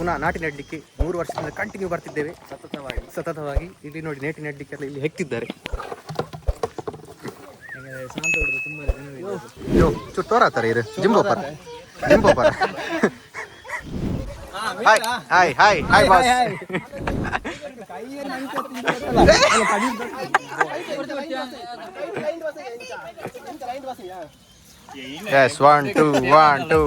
ಪುನಃ ನಾಟಿ ನೆಡಲಿಕ್ಕೆ 3 ವರ್ಷದಿಂದ ಕಂಟಿನ್ಯೂ ಬರ್ತಿದ್ದೇವೆ ಸತತವಾಗಿ. ಇಲ್ಲಿ ನೋಡಿ ನಾಟಿ ನೆಡಲಿಕ್ಕೆಲ್ಲ ಇಲ್ಲಿ ಹೆಕ್ತಿದ್ದಾರೆ. ಚುಟ್ಟೋರಾತಾರೆ ಇದು ಜಿಂಬೋಪರ. Hi hi hi hi boss. Yes, 1 2 1 2.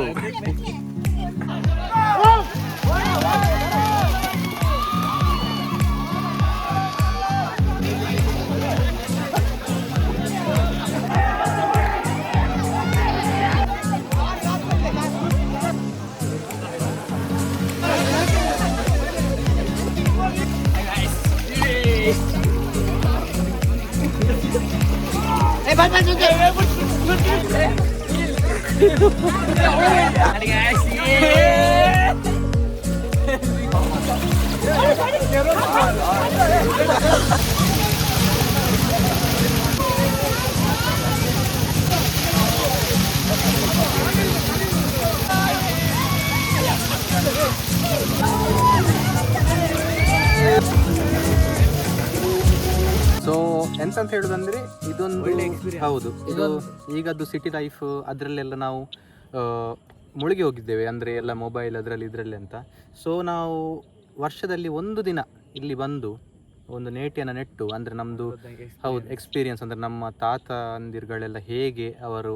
So ಎಂತಂತ ಹೇಳುದಂದ್ರೆ ಇದೊಂದು ಹೌದು, ಇದು ಈಗದ್ದು ಸಿಟಿ ಲೈಫ್ ಅದರಲ್ಲೆಲ್ಲ ನಾವು ಮುಳುಗಿ ಹೋಗಿದ್ದೇವೆ, ಅಂದರೆ ಎಲ್ಲ ಮೊಬೈಲ್ ಅದರಲ್ಲಿ ಇದರಲ್ಲಿ ಅಂತ. ಸೊ ನಾವು ವರ್ಷದಲ್ಲಿ ಒಂದು ದಿನ ಇಲ್ಲಿ ಬಂದು ಒಂದು ನೇಟಿಯನ್ನು ನೆಟ್ಟು, ಅಂದರೆ ನಮ್ಮದು ಹೌದು ಎಕ್ಸ್ಪೀರಿಯನ್ಸ್, ಅಂದರೆ ನಮ್ಮ ತಾತ ಅಂದಿರುಗಳೆಲ್ಲ ಹೇಗೆ ಅವರು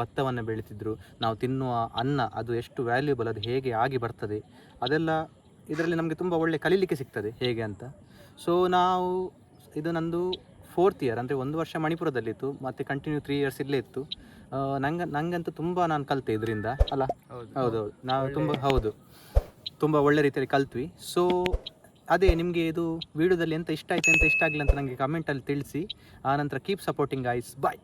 ಭತ್ತವನ್ನು ಬೆಳೀತಿದ್ರು, ನಾವು ತಿನ್ನುವ ಅನ್ನ ಅದು ಎಷ್ಟು ವ್ಯಾಲ್ಯೂಬಲ್, ಅದು ಹೇಗೆ ಆಗಿ ಬರ್ತದೆ, ಅದೆಲ್ಲ ಇದರಲ್ಲಿ ನಮಗೆ ತುಂಬ ಒಳ್ಳೆ ಕಲೀಲಿಕ್ಕೆ ಸಿಗ್ತದೆ ಹೇಗೆ ಅಂತ. ಸೊ ನಾವು ಇದು ನಂದು 4th ಇಯರ್, ಅಂದರೆ 1 ವರ್ಷ ಮಣಿಪುರದಲ್ಲಿತ್ತು, ಮತ್ತು ಕಂಟಿನ್ಯೂ 3 years ಇಲ್ಲೇ ಇತ್ತು. ನಂಗಂತೂ ತುಂಬ ನಾನು ಕಲಿತೆ ಇದರಿಂದ ಅಲ್ಲ. ಹೌದೌದು, ನಾವು ತುಂಬ ಒಳ್ಳೆ ರೀತಿಯಲ್ಲಿ ಕಲ್ತ್ವಿ. ಸೊ ಅದೇ ನಿಮಗೆ ಇದು ವಿಡಿಯೋದಲ್ಲಿ ಎಂತ ಇಷ್ಟ ಆಯ್ತು ಎಂತ ಇಷ್ಟ ಆಗಲಿ ಅಂತ ನನಗೆ ಕಮೆಂಟಲ್ಲಿ ತಿಳಿಸಿ. ಆನಂತರ ಕೀಪ್ ಸಪೋರ್ಟಿಂಗ್ ಗೈಸ್, ಬಾಯ್.